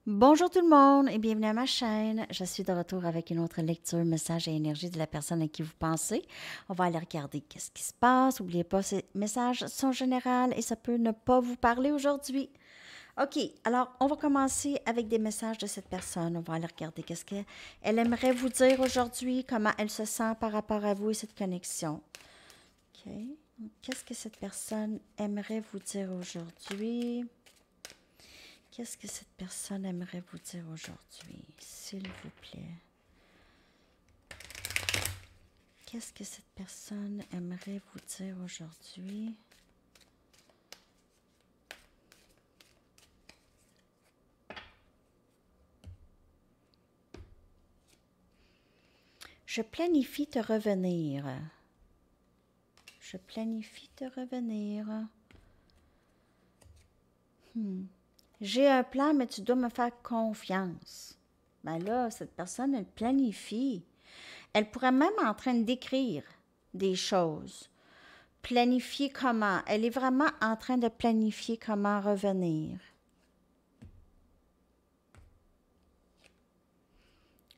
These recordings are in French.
Bonjour tout le monde et bienvenue à ma chaîne. Je suis de retour avec une autre lecture, message et énergie de la personne à qui vous pensez. On va aller regarder qu'est-ce qui se passe. N'oubliez pas, ces messages sont généraux et ça peut ne pas vous parler aujourd'hui. OK, alors on va commencer avec des messages de cette personne. On va aller regarder qu'est-ce qu'elle aimerait vous dire aujourd'hui, comment elle se sent par rapport à vous et cette connexion. OK, qu'est-ce que cette personne aimerait vous dire aujourd'hui? Qu'est-ce que cette personne aimerait vous dire aujourd'hui, s'il vous plaît? Qu'est-ce que cette personne aimerait vous dire aujourd'hui? Je planifie te revenir. Je planifie te revenir. J'ai un plan, mais tu dois me faire confiance. Ben là, cette personne, elle planifie. Elle pourrait même en train d'écrire des choses. Planifier comment? Elle est vraiment en train de planifier comment revenir.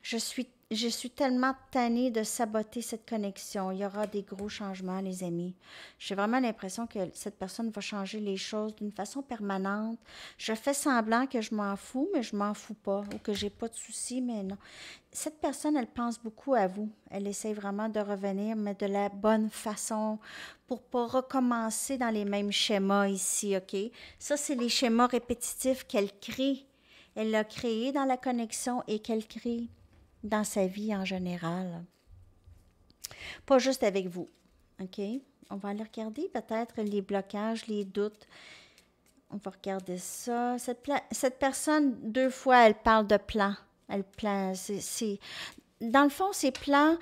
Je suis tellement tannée de saboter cette connexion. Il y aura des gros changements, les amis. J'ai vraiment l'impression que cette personne va changer les choses d'une façon permanente. Je fais semblant que je m'en fous, mais je m'en fous pas. Ou que j'ai pas de soucis, mais non. Cette personne, elle pense beaucoup à vous. Elle essaie vraiment de revenir, mais de la bonne façon pour pas recommencer dans les mêmes schémas ici, OK? Ça, c'est les schémas répétitifs qu'elle crée. Elle l'a créé dans la connexion et qu'elle crée dans sa vie en général. Pas juste avec vous. OK? On va aller regarder peut-être les blocages, les doutes. On va regarder ça. Cette personne, deux fois, elle parle de plans. Elle plan, dans le fond, ses plans,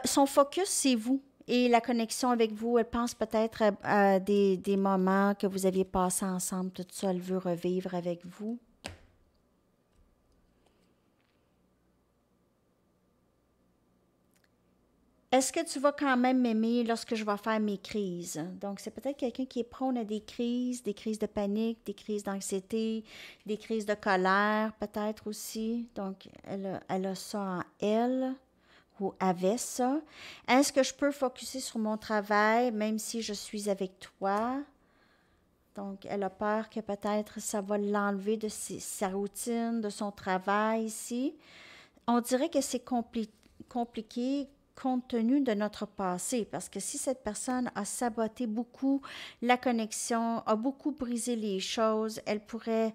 son focus, c'est vous et la connexion avec vous. Elle pense peut-être à des moments que vous aviez passés ensemble. Tout ça, elle veut revivre avec vous. Est-ce que tu vas quand même m'aimer lorsque je vais faire mes crises? Donc, c'est peut-être quelqu'un qui est prône à des crises de panique, des crises d'anxiété, des crises de colère, peut-être aussi. Donc, elle a ça en elle ou avait ça. Est-ce que je peux focuser sur mon travail même si je suis avec toi? Donc, elle a peur que peut-être ça va l'enlever de sa routine, de son travail ici. On dirait que c'est compliqué compte tenu de notre passé, parce que si cette personne a saboté beaucoup la connexion, a beaucoup brisé les choses, elle pourrait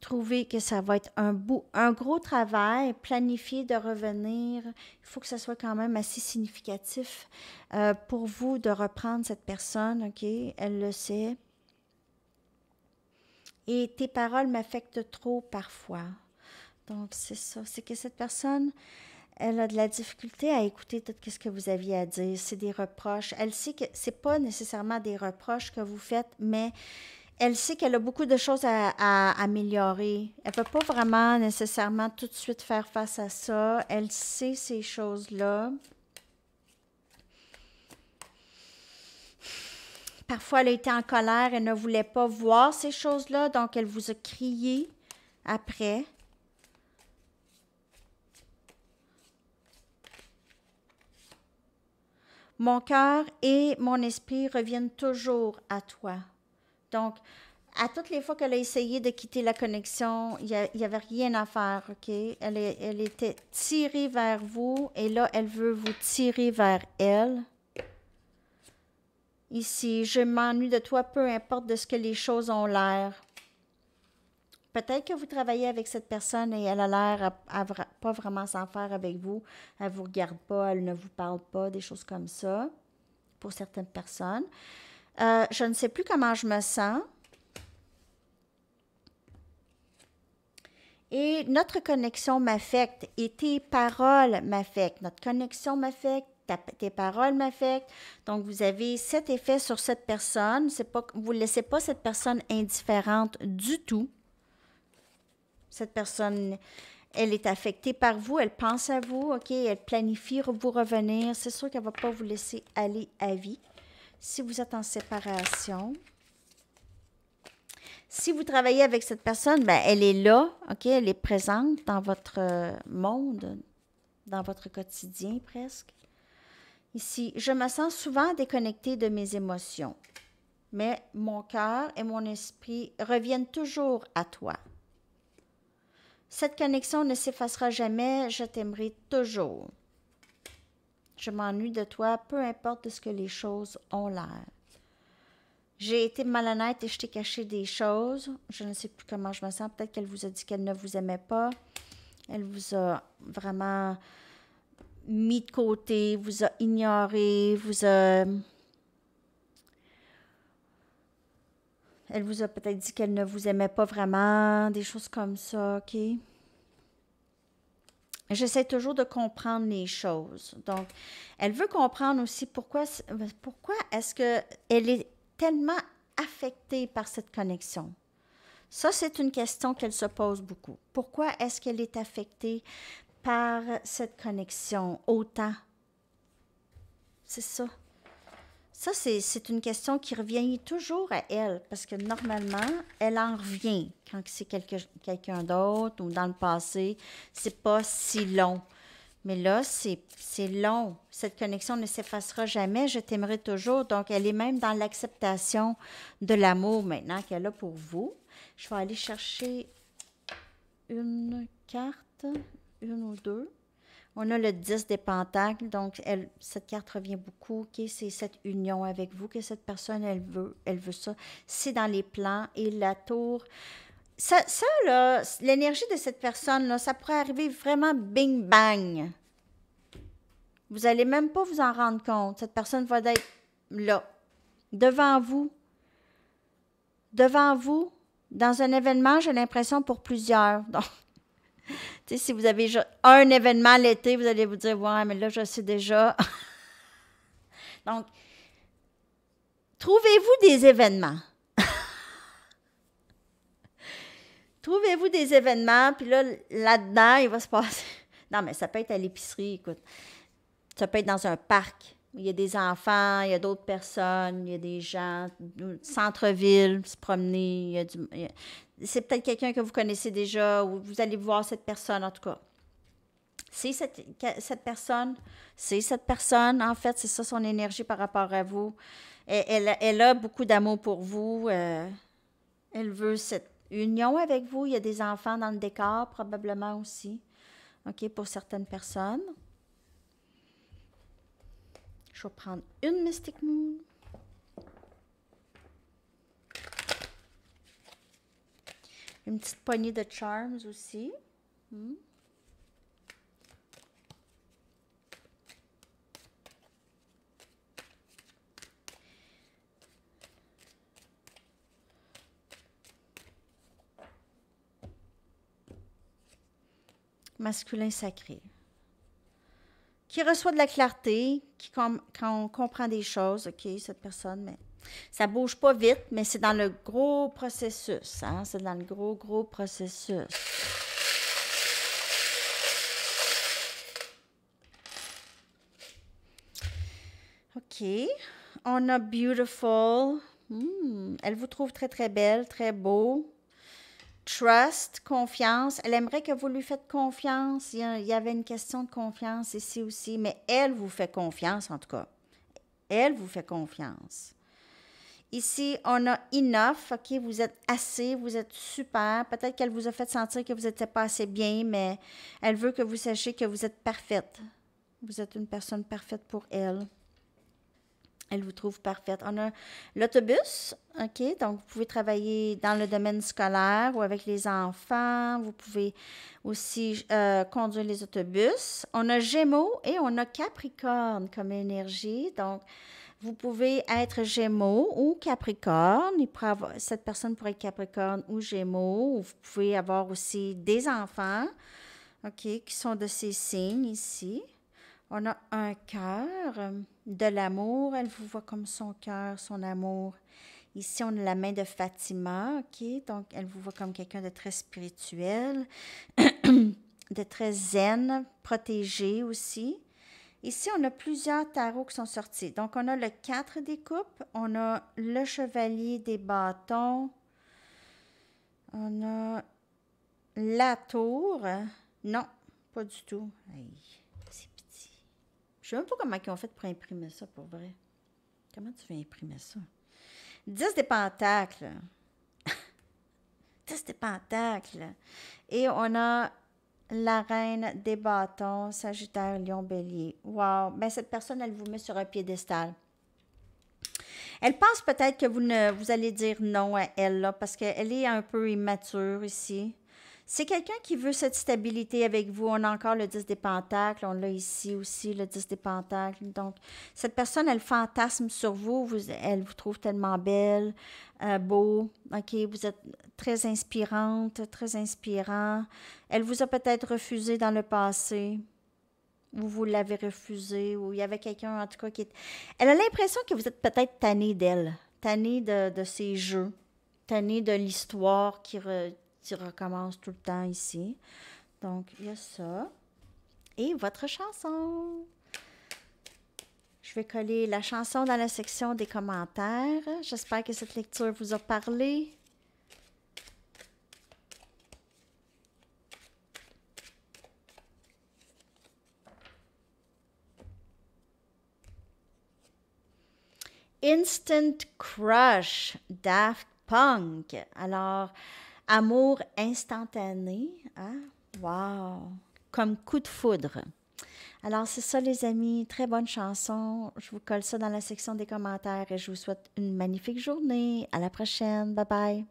trouver que ça va être un gros travail, planifié de revenir. Il faut que ça soit quand même assez significatif pour vous de reprendre cette personne, OK? Elle le sait. Et tes paroles m'affectent trop parfois. Donc, c'est ça. C'est que cette personne, elle a de la difficulté à écouter tout ce que vous aviez à dire. C'est des reproches. Elle sait que c'est pas nécessairement des reproches que vous faites, mais elle sait qu'elle a beaucoup de choses à améliorer. Elle ne peut pas vraiment nécessairement tout de suite faire face à ça. Elle sait ces choses-là. Parfois, elle a été en colère, elle ne voulait pas voir ces choses-là, donc elle vous a crié après. Mon cœur et mon esprit reviennent toujours à toi. Donc, à toutes les fois qu'elle a essayé de quitter la connexion, il n'y avait rien à faire, OK? Elle était tirée vers vous et là, elle veut vous tirer vers elle. Ici, je m'ennuie de toi, peu importe de ce que les choses ont l'air. Peut-être que vous travaillez avec cette personne et elle a l'air à pas vraiment s'en faire avec vous. Elle ne vous regarde pas, elle ne vous parle pas, des choses comme ça, pour certaines personnes. Je ne sais plus comment je me sens. Et notre connexion m'affecte et tes paroles m'affectent. Notre connexion m'affecte, tes paroles m'affectent. Donc, vous avez cet effet sur cette personne. Vous ne laissez pas cette personne indifférente du tout. Cette personne, elle est affectée par vous, elle pense à vous, OK? Elle planifie vous revenir. C'est sûr qu'elle ne va pas vous laisser aller à vie. Si vous êtes en séparation, Si vous travaillez avec cette personne, ben, elle est là, OK? Elle est présente dans votre monde, dans votre quotidien presque. Ici, je me sens souvent déconnectée de mes émotions, mais mon cœur et mon esprit reviennent toujours à toi. Cette connexion ne s'effacera jamais, je t'aimerai toujours. Je m'ennuie de toi, peu importe de ce que les choses ont l'air. J'ai été malhonnête et je t'ai caché des choses. Je ne sais plus comment je me sens. Peut-être qu'elle vous a dit qu'elle ne vous aimait pas. Elle vous a vraiment mis de côté, vous a ignoré, elle vous a peut-être dit qu'elle ne vous aimait pas vraiment, des choses comme ça, OK? J'essaie toujours de comprendre les choses. Donc, elle veut comprendre aussi pourquoi est-ce qu'elle est tellement affectée par cette connexion. Ça, c'est une question qu'elle se pose beaucoup. Pourquoi est-ce qu'elle est affectée par cette connexion autant? C'est ça. Ça, c'est une question qui revient toujours à elle, parce que normalement, elle en revient quand c'est quelqu'un d'autre ou dans le passé. C'est pas si long. Mais là, c'est long. Cette connexion ne s'effacera jamais. Je t'aimerai toujours. Donc, elle est même dans l'acceptation de l'amour maintenant qu'elle a pour vous. Je vais aller chercher une carte, une ou deux. On a le 10 des pentacles, donc cette carte revient beaucoup. Okay? C'est cette union avec vous que cette personne, elle veut ça. C'est dans les plans et la tour. Ça là, l'énergie de cette personne-là, ça pourrait arriver vraiment bing-bang. Vous n'allez même pas vous en rendre compte. Cette personne va être là, devant vous, dans un événement, j'ai l'impression pour plusieurs. Donc, tu sais, si vous avez un événement l'été, vous allez vous dire, ouais, mais là, je sais déjà. Donc, trouvez-vous des événements. Trouvez-vous des événements, puis là-dedans, il va se passer. Non, mais ça peut être à l'épicerie, écoute. Ça peut être dans un parc. Il y a des enfants, il y a d'autres personnes, il y a des gens, centre-ville, se promener. C'est peut-être quelqu'un que vous connaissez déjà, ou vous allez voir cette personne, en tout cas. C'est cette personne, en fait, c'est ça son énergie par rapport à vous. Elle a beaucoup d'amour pour vous. Elle veut cette union avec vous. Il y a des enfants dans le décor, probablement aussi. OK, pour certaines personnes. Je vais prendre une Mystic Moon. Une petite poignée de Charms aussi. Masculin sacré. Qui reçoit de la clarté, quand on comprend des choses, OK, cette personne, mais ça bouge pas vite, mais c'est dans le gros processus, hein? C'est dans le gros processus. OK. On a Beautiful. Elle vous trouve très, très belle, très beau. Trust, confiance. Elle aimerait que vous lui faites confiance. Il y avait une question de confiance ici aussi, mais elle vous fait confiance en tout cas. Elle vous fait confiance. Ici, on a enough, OK, vous êtes assez, vous êtes super. Peut-être qu'elle vous a fait sentir que vous n'étiez pas assez bien, mais elle veut que vous sachiez que vous êtes parfaite. Vous êtes une personne parfaite pour elle. Elle vous trouve parfaite. On a l'autobus, OK? Donc, vous pouvez travailler dans le domaine scolaire ou avec les enfants. Vous pouvez aussi conduire les autobus. On a Gémeaux et on a Capricorne comme énergie. Donc, vous pouvez être Gémeaux ou Capricorne. Cette personne pourrait être Capricorne ou Gémeaux. Vous pouvez avoir aussi des enfants, OK, qui sont de ces signes ici. On a un cœur de l'amour. Elle vous voit comme son cœur, son amour. Ici, on a la main de Fatima, OK? Donc, elle vous voit comme quelqu'un de très spirituel, de très zen, protégé aussi. Ici, on a plusieurs tarots qui sont sortis. Donc, on a le 4 des coupes, on a le chevalier des bâtons, On a la tour. Non, pas du tout. Hey, c'est petit. Je sais même pas comment ils ont fait pour imprimer ça, pour vrai. Comment tu veux imprimer ça? 10 des pentacles. 10 des pentacles. Et on a la reine des bâtons, Sagittaire, Lion, Bélier. Wow! Ben, cette personne, elle vous met sur un piédestal. Elle pense peut-être que vous allez dire non à elle, là, parce qu'elle est un peu immature ici. C'est quelqu'un qui veut cette stabilité avec vous. On a encore le 10 des pentacles. On l'a ici aussi, le 10 des pentacles. Donc, cette personne, elle fantasme sur vous. Elle vous trouve tellement belle, beau. OK, vous êtes très inspirante, très inspirant. Elle vous a peut-être refusé dans le passé. Ou vous l'avez refusé. Ou il y avait quelqu'un, en tout cas, qui est... Elle a l'impression que vous êtes peut-être tanné d'elle. Tanné de ses jeux. Tanné de l'histoire qui recommence tout le temps ici. Donc, il y a ça. Et votre chanson. Je vais coller la chanson dans la section des commentaires. J'espère que cette lecture vous a parlé. Instant Crush, Daft Punk. Alors, amour instantané. Hein? Wow! Comme coup de foudre. Alors, c'est ça, les amis. Très bonne chanson. Je vous colle ça dans la section des commentaires et je vous souhaite une magnifique journée. À la prochaine. Bye bye.